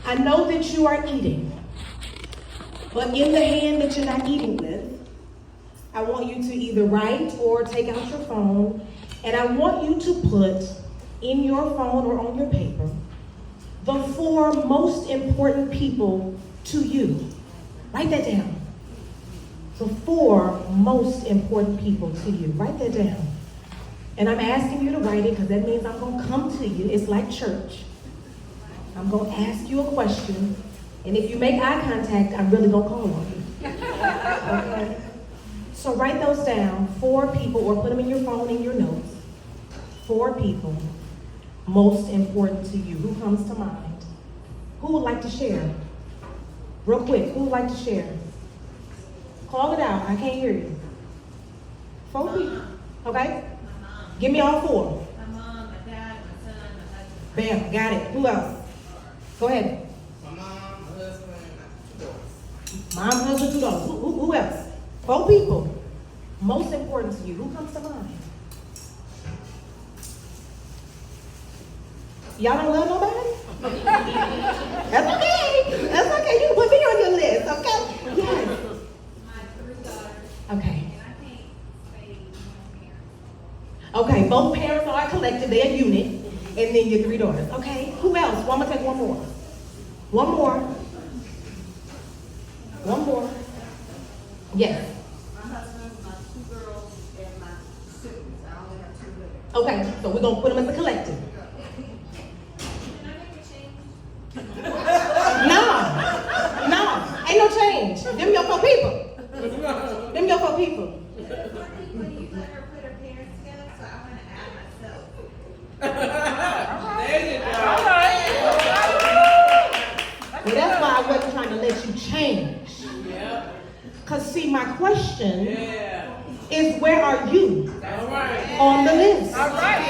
I know that you are eating, but in the hand that you're not eating with, I want you to either write or take out your phone, and I want you to put in your phone or on your paper the 4 most important people to you. Write that down. The 4 most important people to you. Write that down. And I'm asking you to write it because that means I'm going to come to you. It's like church. I'm going to ask you a question, and if you make eye contact, I'm really going to call on you. Okay? So write those down, 4 people, or put them in your phone in your notes. 4 people most important to you. Who comes to mind? Who would like to share? Real quick, who would like to share? Call it out. I can't hear you. 4 people. Okay? Give me all 4. My mom, my dad, my son, my husband. Bam, got it. Who else? Go ahead. My mom, my husband, and 2 daughters. Mom, husband, 2 daughters. Who else? 4 people. Most important to you. Who comes to mind? Y'all don't love nobody? That's okay. That's okay. You can put me on your list, okay? Yes. My 3 daughters. Okay. And I can't say my parents. Okay, both parents are collected, they're a unit, and then your 3 daughters. Okay, who else? Well, I'm gonna take one more. One more. One more. Yes. My husband, my 2 girls, and my students. I only have 2 women. Okay, so we're gonna put them as a collective. Can I make a change? No, ain't no change. Them your 4 people. Them your 4 people. The 4 people, you let her put her parents together, so I want to add myself. There you go. Well, that's why I wasn't trying to let you change. Yep. Cause see, my question Yeah. is, where are you All right. on the list? All right, that's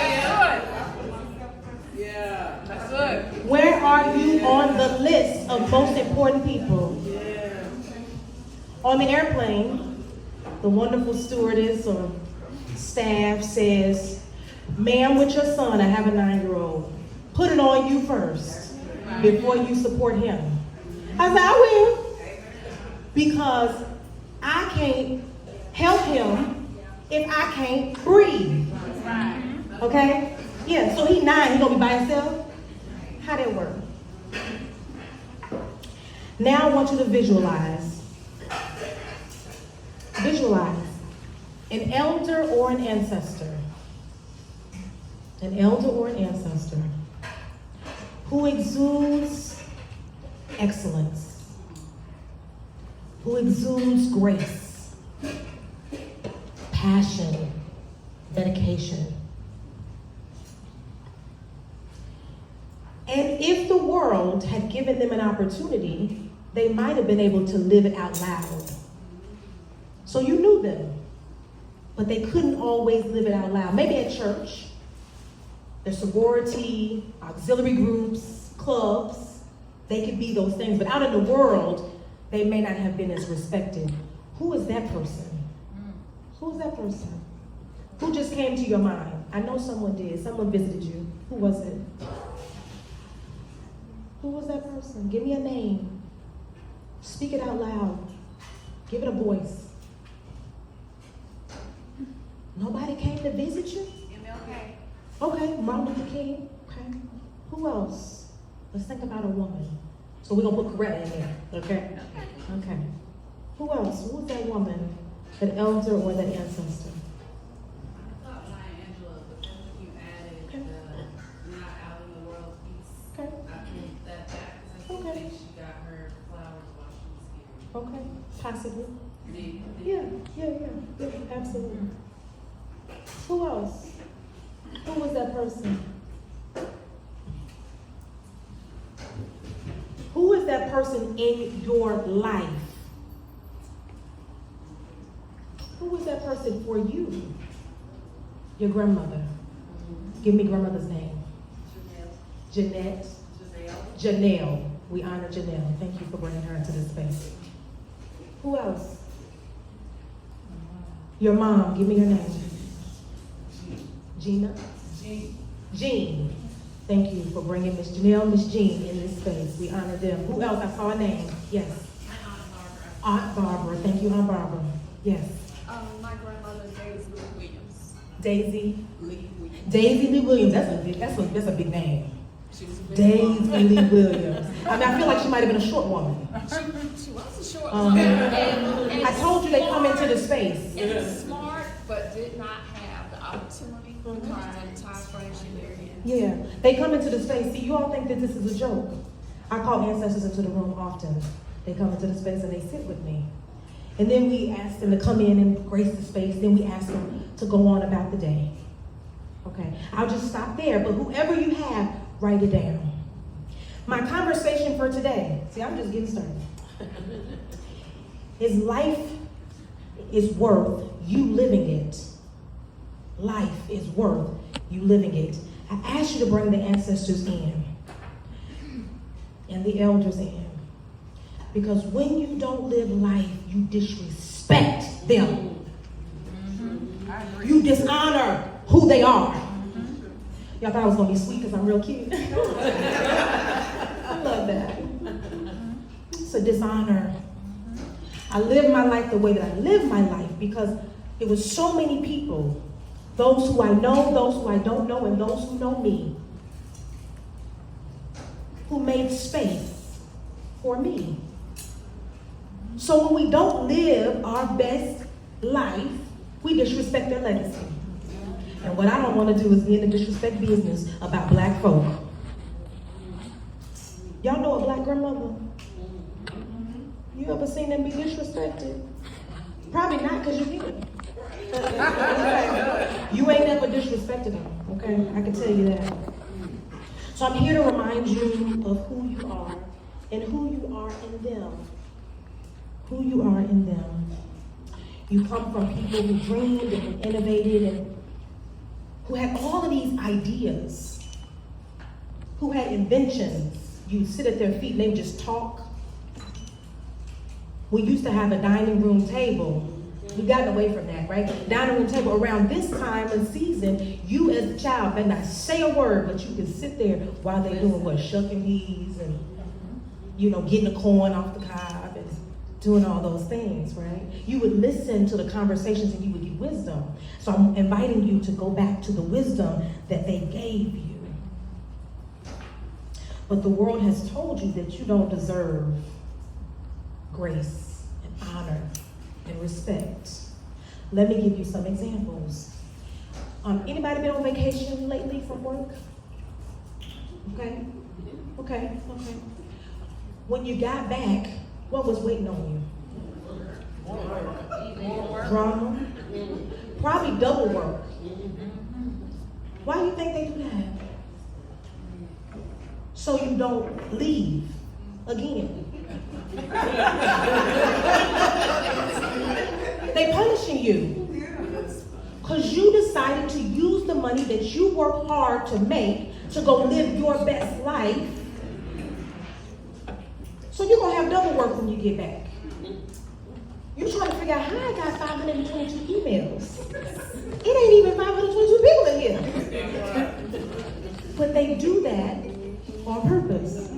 Yeah. good. That's good. Where are you on the list of most important people? Yeah. On the airplane, the wonderful stewardess or staff says, "Ma'am, with your son, I have a 9-year-old. Put it on you first before you support him." I said, "I will, because I can't help him if I can't breathe." Okay? Yeah, so he's 9, he gonna be by himself? How that work? Now I want you to visualize. Visualize an elder or an ancestor. An elder or an ancestor who exudes excellence, who exudes grace, passion, dedication. And if the world had given them an opportunity, they might have been able to live it out loud. So you knew them, but they couldn't always live it out loud. Maybe at church, their sorority, auxiliary groups, clubs, they could be those things. But out in the world, they may not have been as respected. Who is that person? Who is that person? Who just came to your mind? I know someone did. Someone visited you. Who was it? Who was that person? Give me a name. Speak it out loud. Give it a voice. Nobody came to visit you? MLK. Okay, Martin Luther King. Okay. Who else? Let's think about a woman. So we're gonna put Coretta in there. Okay? Okay. Who else? Who was that woman? That elder or that ancestor? I thought Maya Angelou, but then when you added Okay. the not out in the world piece, Okay. I think that because I Okay. think she got her flowers while she was here. Okay. Possibly. Maybe. Yeah, absolutely. Who else? Who was that person? Who is that person in your life? Who was that person for you? Your grandmother. Give me grandmother's name. Jeanette. Janelle. We honor Janelle. Thank you for bringing her into this space. Who else? Your mom. Give me her name. Gina? Jean. Thank you for bringing Miss Janelle, Miss Jean in this space. We honor them. Who else? I saw a name. Yes. Aunt Barbara. Thank you, Aunt Barbara. Yes. My grandmother, Daisy Lee Williams. Daisy. Lee Williams. Daisy Lee Williams. That's a big name. She was a big Daisy woman. Lee Williams. I mean, I feel like she might have been a short woman. She was a short And I told you they come into the space. and smart, but did not have the opportunity because of the time frame she lived in. Yeah, they come into the space. See, you all think that this is a joke. I call ancestors into the room often. They come into the space and they sit with me. And then we ask them to come in and grace the space. Then we ask them to go on about the day. Okay, I'll just stop there. But whoever you have, write it down. My conversation for today, see, I'm just getting started, is life is worth you living it. Life is worth you living it. I ask you to bring the ancestors in and the elders in. Because when you don't live life, you disrespect them. You dishonor who they are. Y'all thought I was going to be sweet because I'm real cute. I love that. It's a dishonor. I live my life the way that I live my life because it was so many people, those who I know, those who I don't know, and those who know me, who made space for me. So when we don't live our best life, we disrespect their legacy. And what I don't want to do is be in the disrespect business about black folk. Y'all know a black grandmother? You ever seen them be disrespected? Probably not, because you did. You ain't never disrespected them, okay? I can tell you that. So I'm here to remind you of who you are and who you are in them. Who you are in them. You come from people who dreamed and innovated and who had all of these ideas, who had inventions. You sit at their feet and they would just talk. We used to have a dining room table. We've gotten away from that, right? Dining room table around this time of season, you as a child may not say a word, but you can sit there while they're doing what? Shucking peas and, getting the corn off the cob and doing all those things, right? You would listen to the conversations and you would get wisdom. So I'm inviting you to go back to the wisdom that they gave you. But the world has told you that you don't deserve grace and honor and respect. Let me give you some examples. Anybody been on vacation lately from work? Okay. When you got back, what was waiting on you? Drama. Probably double work. Why do you think they do that? So you don't leave again. They punishing you because you decided to use the money that you work hard to make to go live your best life. So you're going to have double work when you get back. You're trying to figure out how I got 522 emails. It ain't even 522 people in here. But they do that on purpose.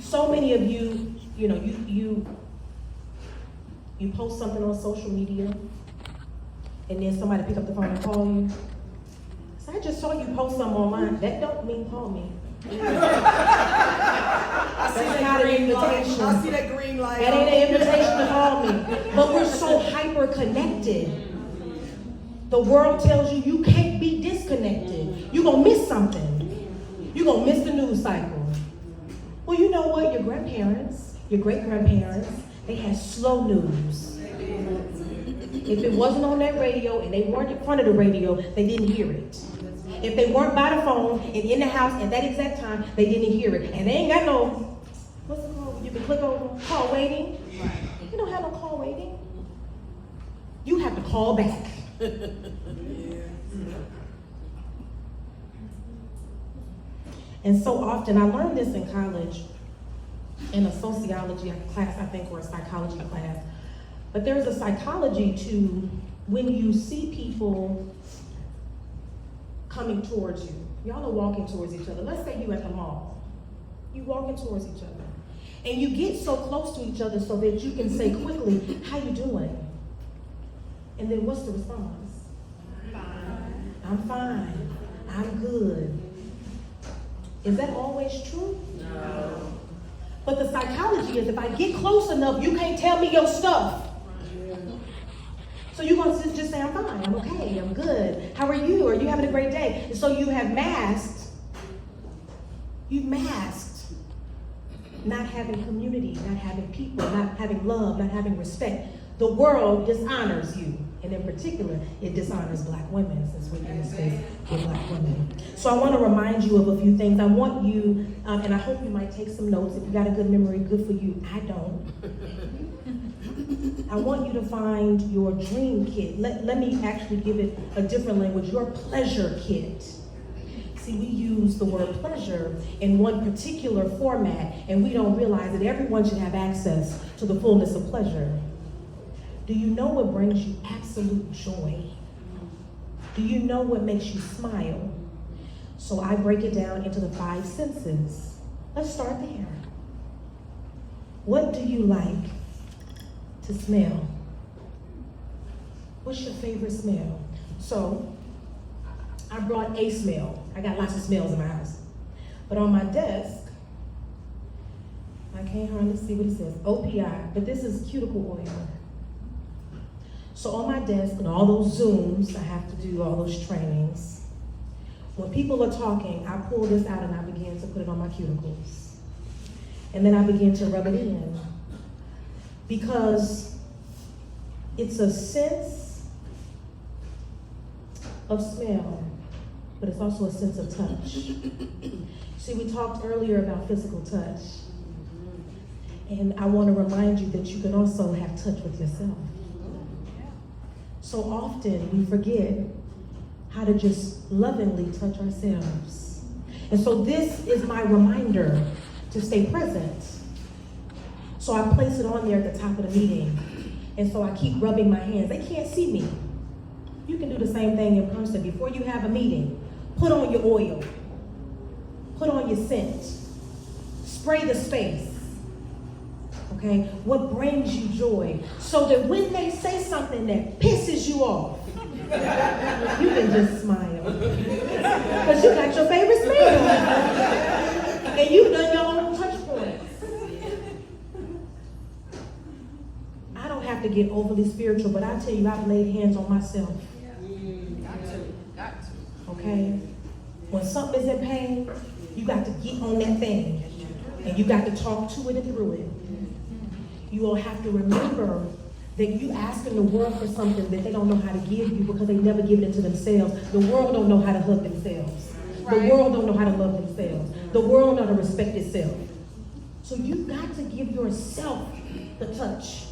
So many of you, you post something on social media, and then somebody pick up the phone and call you. So I just saw you post something online. That don't mean call me. That's not an invitation. I see that green light. That ain't an invitation to call me. But we're so hyper connected. The world tells you you can't be disconnected. You're gonna miss something. You're gonna miss the news cycle. Well, you know what? Your grandparents, your great-grandparents, they had slow news. If it wasn't on that radio and they weren't in front of the radio, they didn't hear it. If they weren't by the phone and in the house at that exact time, they didn't hear it. And they ain't got no, what's it called? You can click over, call waiting. You don't have no call waiting. You have to call back. And so often, I learned this in college, in a sociology class, I think, or a psychology class. But there's a psychology to when you see people coming towards you. Y'all are walking towards each other. Let's say you at the mall. You walking towards each other. And you get so close to each other so that you can say quickly, how you doing? And then what's the response? Fine. I'm fine. I'm good. Is that always true? No. But the psychology is if I get close enough, you can't tell me your stuff. So you're going to just say, I'm fine, I'm okay, I'm good. How are you? Are you having a great day? And so you have masked not having community, not having people, not having love, not having respect. The world dishonors you. And in particular, it dishonors black women, since we're in this space with black women. So I want to remind you of a few things. I want you, and I hope you might take some notes. If you got a good memory, good for you. I don't. I want you to find your dream kit. Let me actually give it a different language. Your pleasure kit. See, we use the word pleasure in one particular format, and we don't realize that everyone should have access to the fullness of pleasure. Do you know what brings you absolute joy? Do you know what makes you smile? So I break it down into the 5 senses. Let's start there. What do you like to smell? What's your favorite smell? So I brought a smell. I got lots of smells in my house. But on my desk, I can't hardly see what it says, OPI, but this is cuticle oil. So on my desk, and all those Zooms, I have to do all those trainings. When people are talking, I pull this out and I begin to put it on my cuticles. And then I begin to rub it in. Because it's a sense of smell, but it's also a sense of touch. See, we talked earlier about physical touch. And I want to remind you that you can also have touch with yourself. So often we forget how to just lovingly touch ourselves. And so this is my reminder to stay present. So I place it on there at the top of the meeting. And so I keep rubbing my hands. They can't see me. You can do the same thing in person. Before you have a meeting, put on your oil. Put on your scent. Spray the space. Okay? What brings you joy? So that when they say something that pisses you off, you can just smile. Because you got your favorite smell. And you've done your own touch points. I don't have to get overly spiritual, but I tell you, I've laid hands on myself. Got to. Okay? When something is in pain, you got to get on that thing. And you got to talk to it and through it. You will have to remember that you asking the world for something that they don't know how to give you because they never give it to themselves. The world don't know how to hug themselves. Right. The world don't know how to love themselves. The world don't know how to respect itself. So you got to give yourself the touch.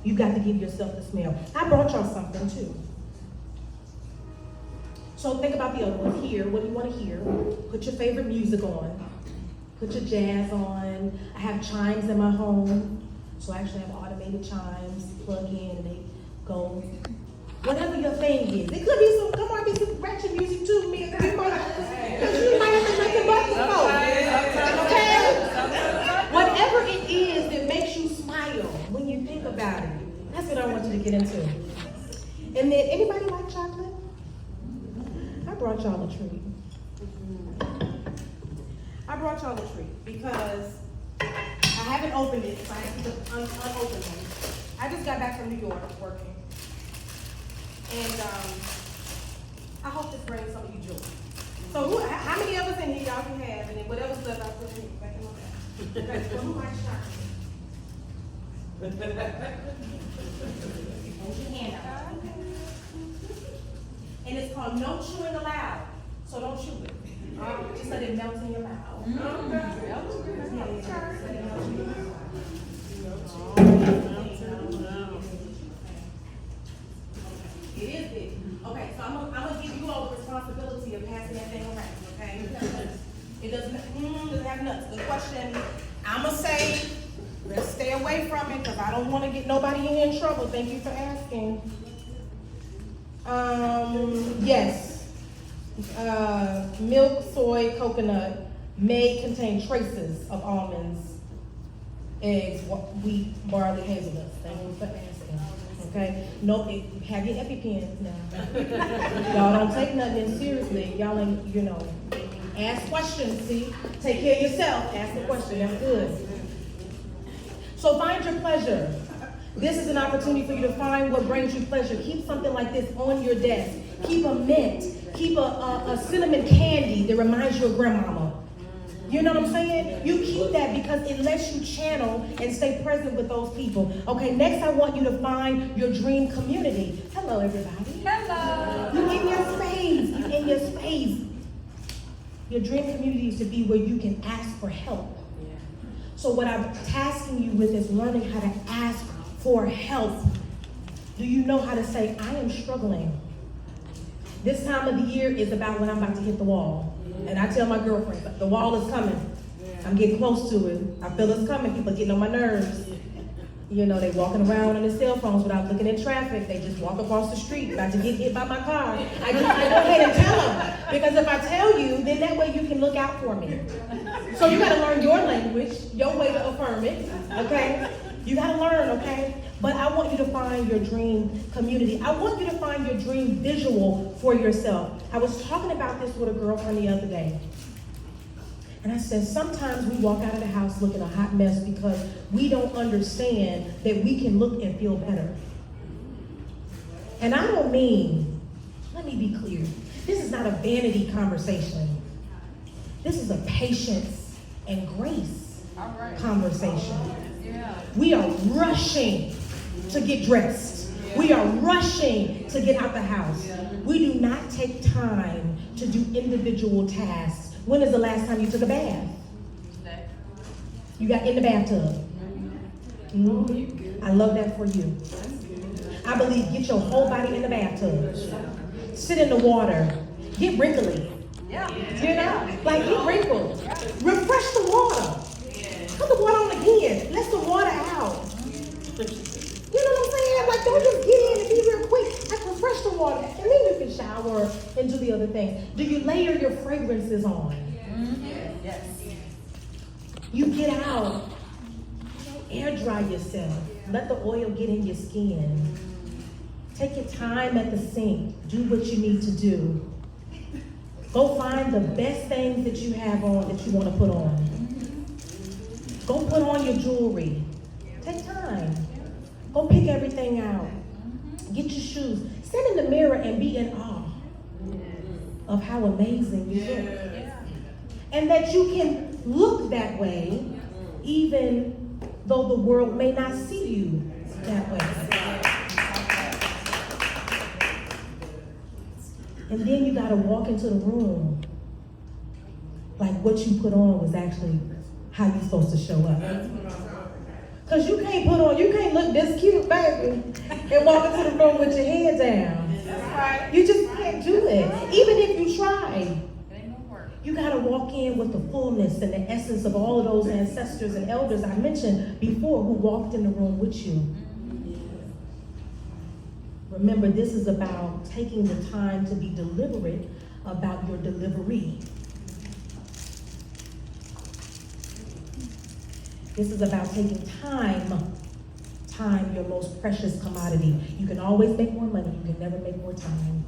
You got to give yourself the smell. I brought y'all something too. So think about the other one. Here, what do you want to hear? Put your favorite music on. Put your jazz on. I have chimes in my home. So I actually have automated chimes, plug in, and they go. Whatever your thing is. It could be some, come on, be some ratchet music too, man. Because you might have to make it before. Okay? Whatever it is that makes you smile when you think about it. That's what I want you to get into. And then, anybody like chocolate? I brought y'all a treat. I brought y'all a treat because I haven't opened it, so I have to unopen them. I just got back from New York working. And I hope this brings some of you joy. So how many of us in here y'all can have, and then whatever stuff I put in back in my bag. Okay, so who likes chocolate? Hold your hand out. And it's called no chewing allowed. So don't chew it. Just let it melt in your mouth. It is big. Okay, so I'm gonna give you all the responsibility of passing that thing around, okay? It doesn't have nuts. The question, I'm gonna say, let's stay away from it because I don't want to get nobody in trouble. Thank you for asking. Yes. milk, soy, coconut may contain traces of almonds, eggs, wheat, barley, hazelnuts. Thank you for asking. Okay? Nope, have your EpiPens now. Y'all don't take nothing seriously. Y'all ain't, ask questions, see? Take care of yourself. Ask a question. That's good. So find your pleasure. This is an opportunity for you to find what brings you pleasure. Keep something like this on your desk. Keep a mint. Keep a cinnamon candy that reminds you of grandmama. You know what I'm saying? You keep that because it lets you channel and stay present with those people. Okay, next I want you to find your dream community. Hello, everybody. Hello. You in your space. You in your space. Your dream community is to be where you can ask for help. So what I'm tasking you with is learning how to ask for help. Do you know how to say, I am struggling? This time of the year is about when I'm about to hit the wall. And I tell my girlfriend, the wall is coming. I'm getting close to it. I feel it's coming. People are getting on my nerves. They walking around on their cell phones without looking at traffic. They just walk across the street, about to get hit by my car. I go ahead and tell them. Because if I tell you, then that way you can look out for me. So you gotta learn your language, your way to affirm it, okay? You gotta learn, okay? But I want you to find your dream community. I want you to find your dream visual for yourself. I was talking about this with a girlfriend the other day. And I said, sometimes we walk out of the house looking a hot mess because we don't understand that we can look and feel better. And I don't mean, let me be clear, this is not a vanity conversation. This is a patience and grace conversation. We are rushing to get dressed. We are rushing to get out the house. We do not take time to do individual tasks. When is the last time you took a bath? You got in the bathtub. I love that for you. I believe get your whole body in the bathtub. Sit in the water. Get wrinkly. Like get wrinkled. Refresh the water. Put the water on again. Let the water out. You know what I'm saying? Like don't just get in and be real quick. Like refresh the water. And then you can shower and do the other thing. Do you layer your fragrances on? Yes. You get out. Air dry yourself. Let the oil get in your skin. Take your time at the sink. Do what you need to do. Go find the best things that you have on that you want to put on. Go put on your jewelry. Take time. Go pick everything out. Get your shoes. Stand in the mirror and be in awe of how amazing you look. And that you can look that way even though the world may not see you that way. And then you gotta walk into the room like what you put on was actually how you're supposed to show up. Cause you can't look this cute, baby, and walk into the room with your head down. You just can't do it, even if you try. You gotta walk in with the fullness and the essence of all of those ancestors and elders I mentioned before who walked in the room with you. Remember, this is about taking the time to be deliberate about your delivery. This is about taking time, your most precious commodity. You can always make more money, you can never make more time.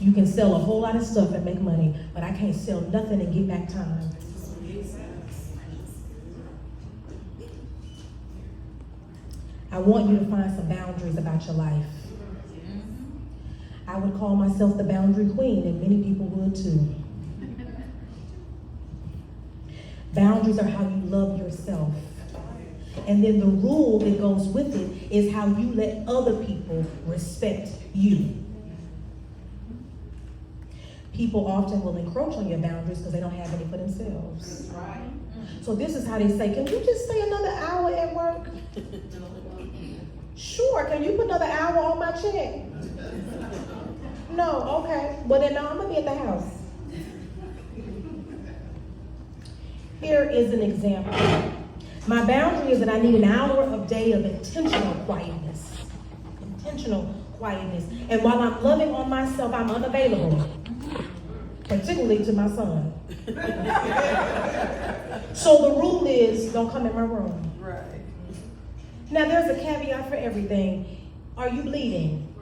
You can sell a whole lot of stuff and make money, but I can't sell nothing and get back time. I want you to find some boundaries about your life. I would call myself the boundary queen, and many people would too. Boundaries are how you love yourself. And then the rule that goes with it is how you let other people respect you. People often will encroach on your boundaries because they don't have any for themselves. So this is how they say, can you just stay another hour at work? Sure, can you put another hour on my check? No, okay. Well then, no, I'm gonna be at the house. Here is an example. My boundary is that I need an hour a day of intentional quietness. Intentional quietness. And while I'm loving on myself, I'm unavailable. particularly to my son. So the rule is, don't come in my room. Right. Now there's a caveat for everything. Are you bleeding?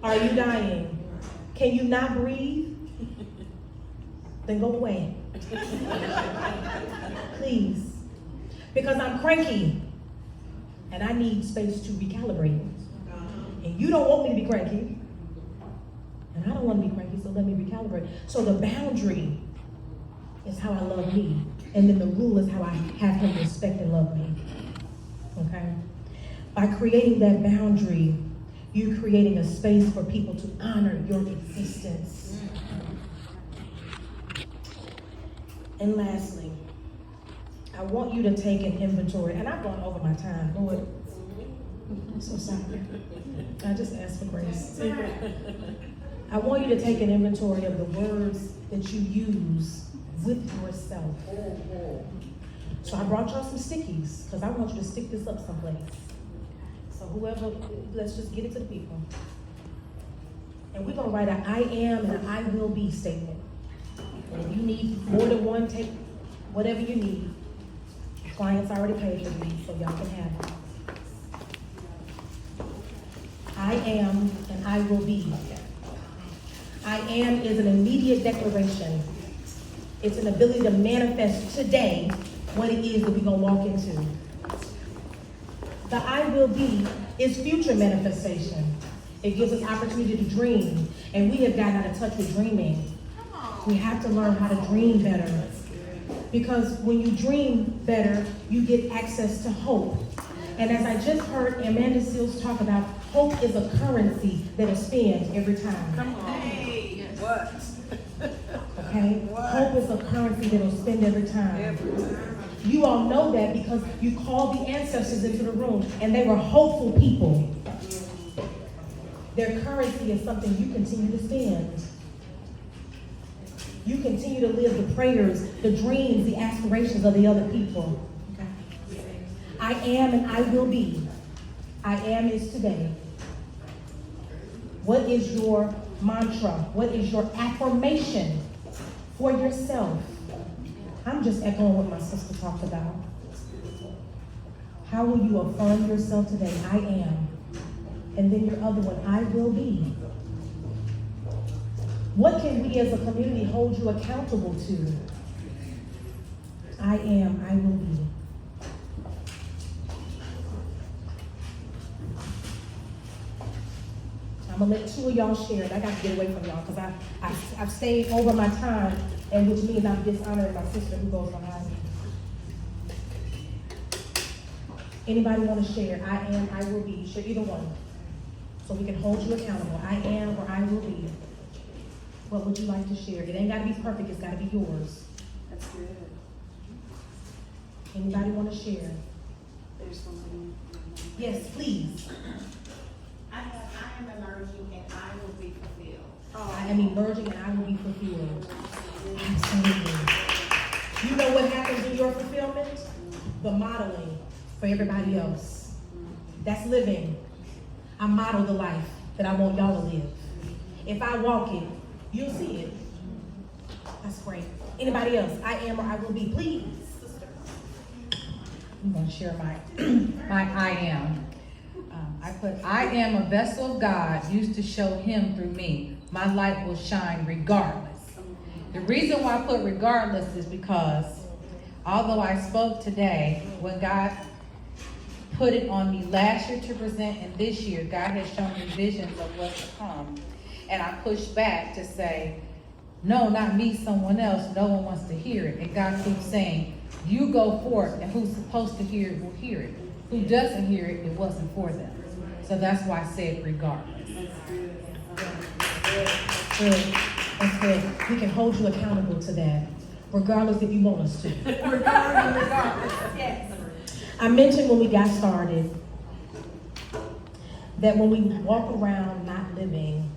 Are you dying? Can you not breathe? Then go away. Please. Because I'm cranky and I need space to recalibrate. And you don't want me to be cranky. And I don't want to be cranky, so let me recalibrate. So the boundary is how I love me. And then the rule is how I have him respect and love me. Okay? By creating that boundary, you're creating a space for people to honor your existence. And lastly, I want you to take an inventory, and I've gone over my time, Lord. I'm so sorry. I just asked for grace. I want you to take an inventory of the words that you use with yourself. So I brought y'all some stickies, because I want you to stick this up someplace. So whoever, let's just get it to the people. And we're gonna write an I am and an I will be statement. And if you need more than one, take whatever you need. Clients already paid for these, so y'all can have it. I am and I will be. I am is an immediate declaration. It's an ability to manifest today what it is that we're gonna walk into. The I will be is future manifestation. It gives us opportunity to dream, and we have gotten out of touch with dreaming. We have to learn how to dream better. Because when you dream better, you get access to hope. And as I just heard Amanda Seals talk about, hope is a currency that is spent every time. Come on. What? Okay? What? Hope is a currency that will spend every time. Every time. You all know that because you called the ancestors into the room and they were hopeful people. Their currency is something you continue to spend. You continue to live the prayers, the dreams, the aspirations of the other people. Okay? I am and I will be. I am is today. What is your mantra? What is your affirmation for yourself? I'm just echoing what my sister talked about. How will you affirm yourself today? I am. And then your other one, I will be. What can we as a community hold you accountable to? I am, I will be. I'm gonna let two of y'all share it. I got to get away from y'all because I've stayed over my time, and which means I'm dishonoring my sister who goes behind me. Anybody want to share? I am, I will be. Share either one. So we can hold you accountable. I am or I will be. What would you like to share? It ain't got to be perfect. It's got to be yours. That's good. Anybody want to share? There's something. Yes, please. I am emerging and I will be fulfilled. I am emerging and I will be fulfilled. Absolutely. You know what happens in your fulfillment? The modeling for everybody else. That's living. I model the life that I want y'all to live. If I walk it, you'll see it. That's great. Anybody else? I am or I will be. Please, sister. I'm going to share my I am. I am a vessel of God used to show him through me. My light will shine regardless. The reason why I put regardless is because although I spoke today, when God put it on me last year to present and this year, God has shown me visions of what's to come. And I pushed back to say, no, not me, someone else. No one wants to hear it. And God keeps saying, you go forth, and who's supposed to hear it will hear it. Who doesn't hear it, it wasn't for them. So that's why I said regardless. Good. That's good. We can hold you accountable to that, regardless if you want us to. Regardless, yes. I mentioned when we got started that when we walk around not living,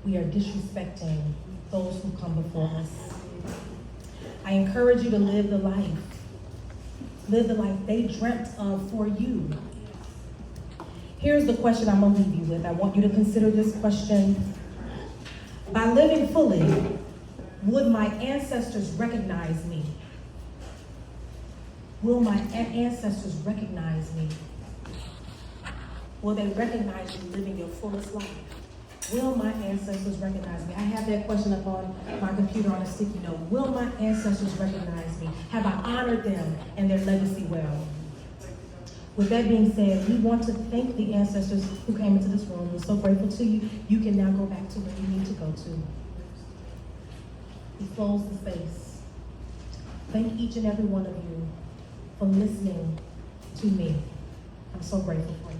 we are disrespecting those who come before us. I encourage you to live the life. Live the life they dreamt of for you. Here's the question I'm going to leave you with. I want you to consider this question. By living fully, Would my ancestors recognize me? Will my ancestors recognize me? Will they recognize you living your fullest life? Will my ancestors recognize me? I have that question up on my computer on a sticky note. Will my ancestors recognize me? Have I honored them and their legacy well? With that being said, we want to thank the ancestors who came into this room. We're so grateful to you. You can now go back to where you need to go to. We close the space. Thank each and every one of you for listening to me. I'm so grateful for you.